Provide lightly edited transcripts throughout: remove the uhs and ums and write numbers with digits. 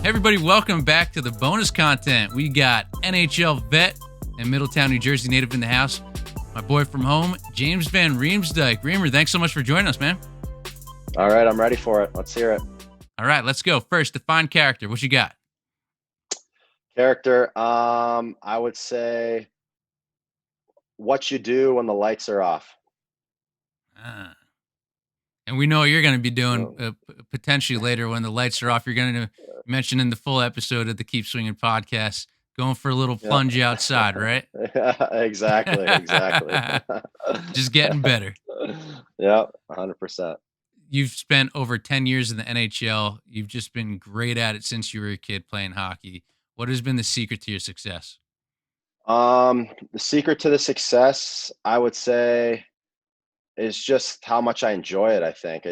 Hey everybody, welcome back to the bonus content. We got NHL vet and Middletown, New Jersey native in the house. My boy from home, James van Riemsdyk. Reamer, thanks so much for joining us, man. All right, I'm ready for it. Let's hear it. All right, let's go. First, define character. What you got? Character, I would say what you do when the lights are off. And we know what you're going to be doing Oh. potentially later when the lights are off. You're going to mention in the full episode of the Keep Swinging podcast, going for a little Yeah. plunge outside, right? Exactly. Just getting better. Yeah, 100%. You've spent over 10 years in the NHL. You've just been great at it since you were a kid playing hockey. What has been the secret to your success? The secret to the success, I would say, is just how much I enjoy it. I think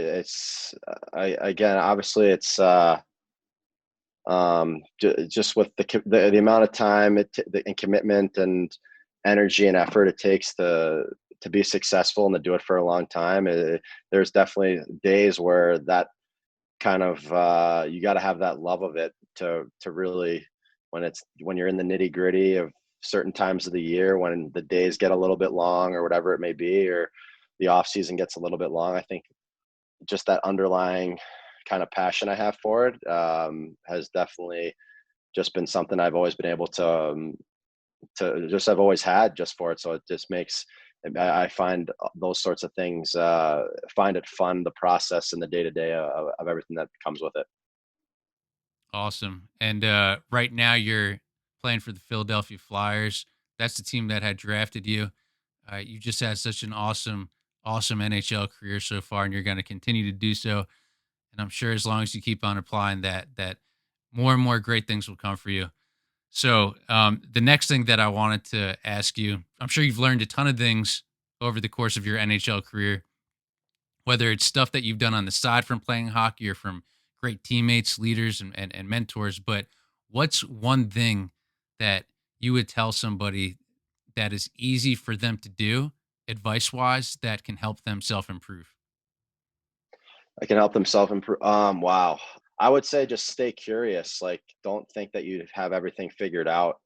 again, obviously, it's just with the amount of time and commitment and energy and effort it takes to be successful and to do it for a long time. There's definitely days where that kind of you got to have that love of it to really, when you're in the nitty gritty of certain times of the year, when the days get a little bit long or whatever it may be, or the off season gets a little bit long. I think just that underlying kind of passion I have for it has definitely just been something I've always been able I've always had just for it. So it just makes, I find those sorts of things, find it fun, the process and the day-to-day of everything that comes with it. Awesome. And right now you're playing for the Philadelphia Flyers. That's the team that had drafted you. You just had such an awesome NHL career so far, and you're going to continue to do so. And I'm sure as long as you keep on applying that more and more great things will come for you. So the next thing that I wanted to ask you, I'm sure you've learned a ton of things over the course of your NHL career, whether it's stuff that you've done on the side from playing hockey or from great teammates, leaders, and mentors. But what's one thing that you would tell somebody that is easy for them to do, advice wise, that can help them self improve? I can help them self-improve. Wow. I would say just stay curious. Like, don't think that you have everything figured out.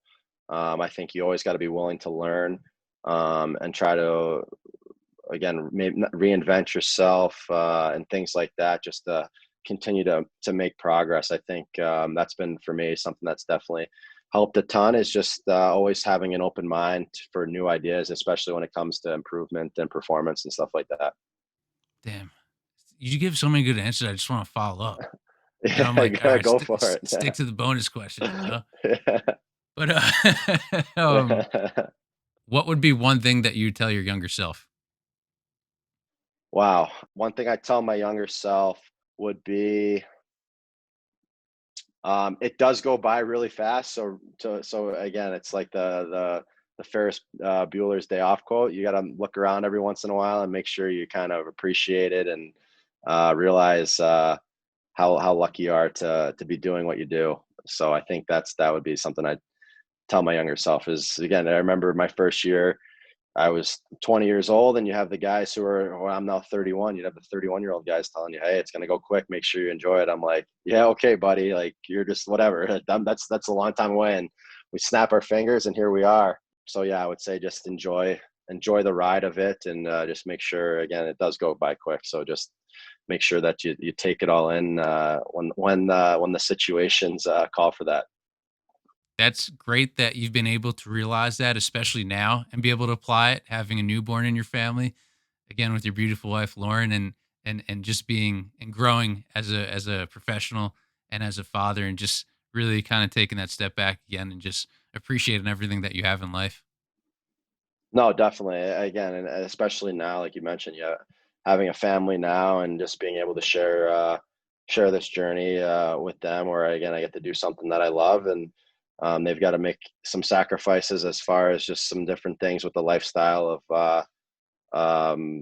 I think you always got to be willing to learn, and try to, again, maybe reinvent yourself, and things like that, just to continue to make progress. I think that's been for me something that's definitely helped a ton, is just always having an open mind for new ideas, especially when it comes to improvement and performance and stuff like that. Damn. You give so many good answers. I just want to follow up. And I'm Yeah, like, all right, go for it. stick to the bonus questions, you know? Yeah. But what would be one thing that you'd tell your younger self? Wow. One thing I tell my younger self would be, it does go by really fast. So again, it's like the Ferris Bueller's Day Off quote. You got to look around every once in a while and make sure you kind of appreciate it and realize how lucky you are to be doing what you do. So I think that would be something I'd tell my younger self. Is, again, I remember my first year, I was 20 years old, and you have the guys who are, well, I'm now 31. You'd have the 31-year-old guys telling you, "Hey, it's going to go quick. Make sure you enjoy it." I'm like, "Yeah, okay, buddy. Like, you're just whatever." That's a long time away, and we snap our fingers, and here we are. So yeah, I would say just enjoy the ride of it, and just make sure. Again, it does go by quick. So just make sure that you take it all in when the situations call for that. That's great that you've been able to realize that, especially now, and be able to apply it, having a newborn in your family, again with your beautiful wife Lauren, and just being and growing as a professional and as a father, and just really kind of taking that step back again and just appreciating everything that you have in life. No, definitely. Again, and especially now, like you mentioned, yeah, having a family now and just being able to share this journey with them, where again I get to do something that I love, and they've got to make some sacrifices as far as just some different things with the lifestyle of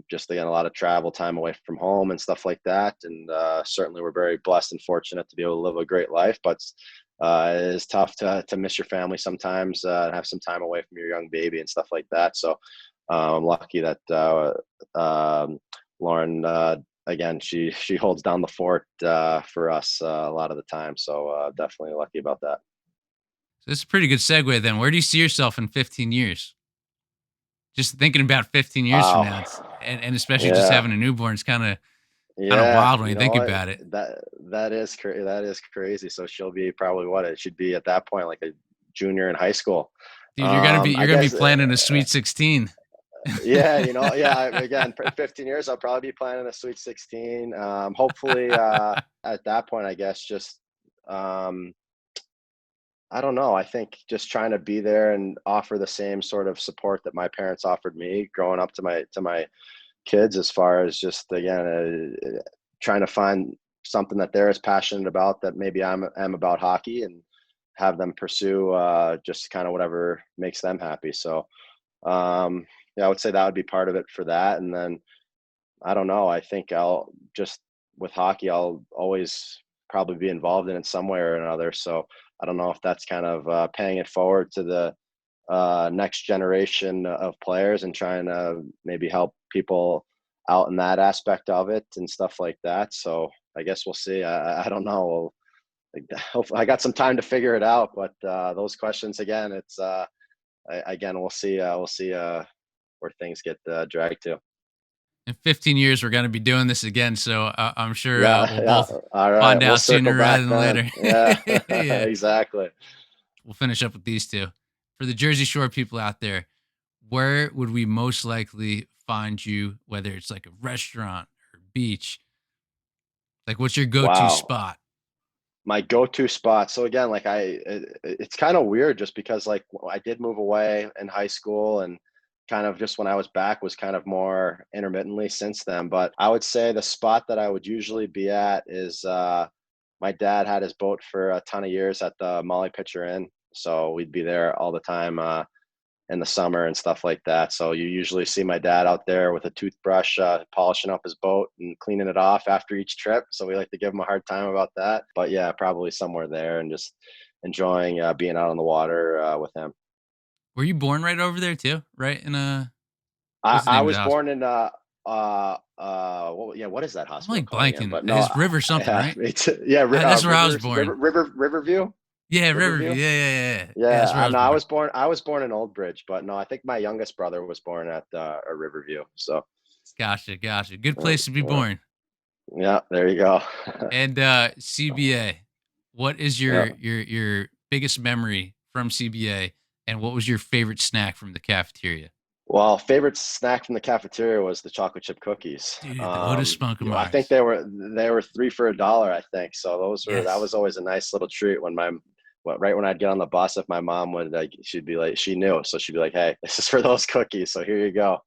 just, again, a lot of travel time away from home and stuff like that. And certainly we're very blessed and fortunate to be able to live a great life, but it is tough to miss your family sometimes, and have some time away from your young baby and stuff like that. So I'm lucky that Lauren again, she holds down the fort for us a lot of the time. So definitely lucky about that. So this is a pretty good segue then. Where do you see yourself in 15 years? Just thinking about 15 years from Wow. now, and especially just Yeah. having a newborn, it's kind of Yeah, wild when you you know think what? about it. That is crazy. So she'll be probably what it should be at that point, like a junior in high school. Dude, you're I gonna be guess, planning a Sweet 16. yeah, again, 15 years, I'll probably be planning a Sweet 16. Hopefully, at that point, I guess just, um, I don't know. I think just trying to be there and offer the same sort of support that my parents offered me growing up to my kids, as far as just again trying to find something that they're as passionate about that maybe am about hockey, and have them pursue just kind of whatever makes them happy. So yeah, I would say that would be part of it for that. And then I don't know. I think I'll just with hockey, I'll always probably be involved in it some way or another. So I don't know if that's kind of paying it forward to the next generation of players and trying to maybe help people out in that aspect of it and stuff like that. So I guess we'll see. I don't know. I got some time to figure it out, but those questions again, again, we'll see. We'll see where things get dragged to. In 15 years, we're gonna be doing this again, so I'm sure Yeah, we'll yeah. both All right, find we'll out circle sooner rather back than then. later. Yeah, Yeah, exactly. we'll finish up with these two. For the Jersey Shore people out there, where would we most likely find you? Whether it's like a restaurant or beach, like what's your go-to Wow. spot? My go-to spot. So again, like it's kind of weird just because like I did move away in high school, and kind of just when I was back was kind of more intermittently since then. But I would say the spot that I would usually be at is my dad had his boat for a ton of years at the Molly Pitcher Inn. So we'd be there all the time in the summer and stuff like that. So you usually see my dad out there with a toothbrush, polishing up his boat and cleaning it off after each trip. So we like to give him a hard time about that. But yeah, probably somewhere there and just enjoying being out on the water with him. Were you born right over there too? Right in what's the I name of the was house? born in yeah, what is that I'm hospital like called again? blanking. But no, It's River something, yeah, right? it's yeah, That's where I was born. Riverview, Yeah, Riverview. Riverview. Yeah. That's Yeah, where I was no, I born. was born. I was born in Old Bridge, but no, I think my youngest brother was born at a Riverview. So Gotcha. Good yeah, place to be yeah, born. yeah, there you go. And CBA, what is Yeah. your biggest memory from CBA, and what was your favorite snack from the cafeteria? Well, favorite snack from the cafeteria was the chocolate chip cookies. Dude, the Otis I think Spunkamars. they were three for $1, I think. So that Yes. was always a nice little treat when right when I'd get on the bus, if my mom would like, she'd be like, she knew, so she'd be like, "Hey, this is for those cookies. So here you go."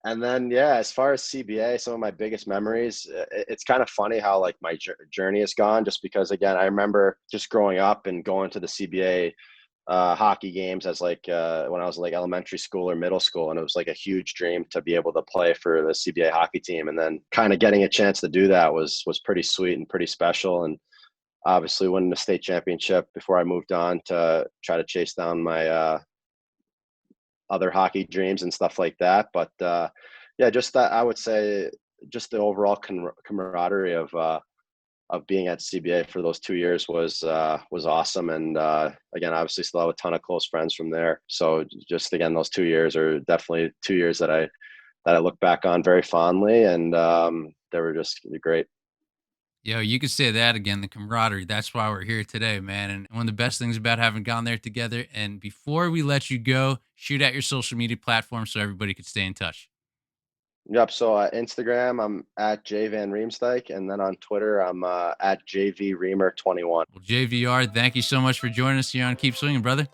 And then, yeah, as far as CBA, some of my biggest memories, it's kind of funny how like my journey has gone, just because again, I remember just growing up and going to the CBA hockey games as like when I was like elementary school or middle school, and it was like a huge dream to be able to play for the CBA hockey team. And then kind of getting a chance to do that was pretty sweet and pretty special. And obviously winning the state championship before I moved on to try to chase down my other hockey dreams and stuff like that. But yeah, just that, I would say just the overall camaraderie of being at CBA for those 2 years was awesome. And again, obviously still have a ton of close friends from there. So just again, those 2 years are definitely 2 years that I look back on very fondly, and they were just great. Yo, you could say that again, the camaraderie. That's why we're here today, man. And one of the best things about having gone there together. And before we let you go, shoot out your social media platforms so everybody could stay in touch. Yep. So Instagram, I'm at J Van Riemsdyk, and then on Twitter, I'm at JVReamer21. Well, JVR, thank you so much for joining us here on Keep Swinging, brother.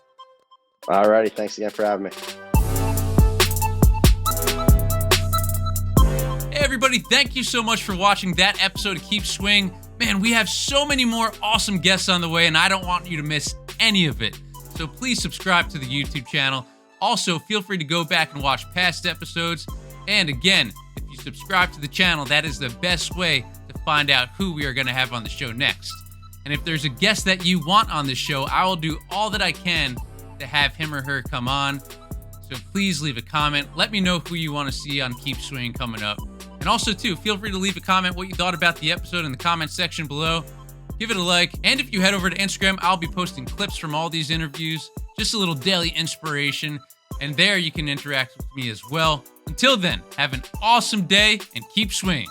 All righty. Thanks again for having me. Hey, everybody, thank you so much for watching that episode of Keep Swing. Man, we have so many more awesome guests on the way, and I don't want you to miss any of it. So please subscribe to the YouTube channel. Also, feel free to go back and watch past episodes. And again, if you subscribe to the channel, that is the best way to find out who we are going to have on the show next. And if there's a guest that you want on the show, I will do all that I can to have him or her come on. So please leave a comment. Let me know who you want to see on Keep Swinging coming up. And And also, too, feel free to leave a comment what you thought about the episode in the comment section below. Give it a like. And if you head over to Instagram, I'll be posting clips from all these interviews, just a little daily inspiration. And there you can interact with me as well. Until then, have an awesome day and keep swinging.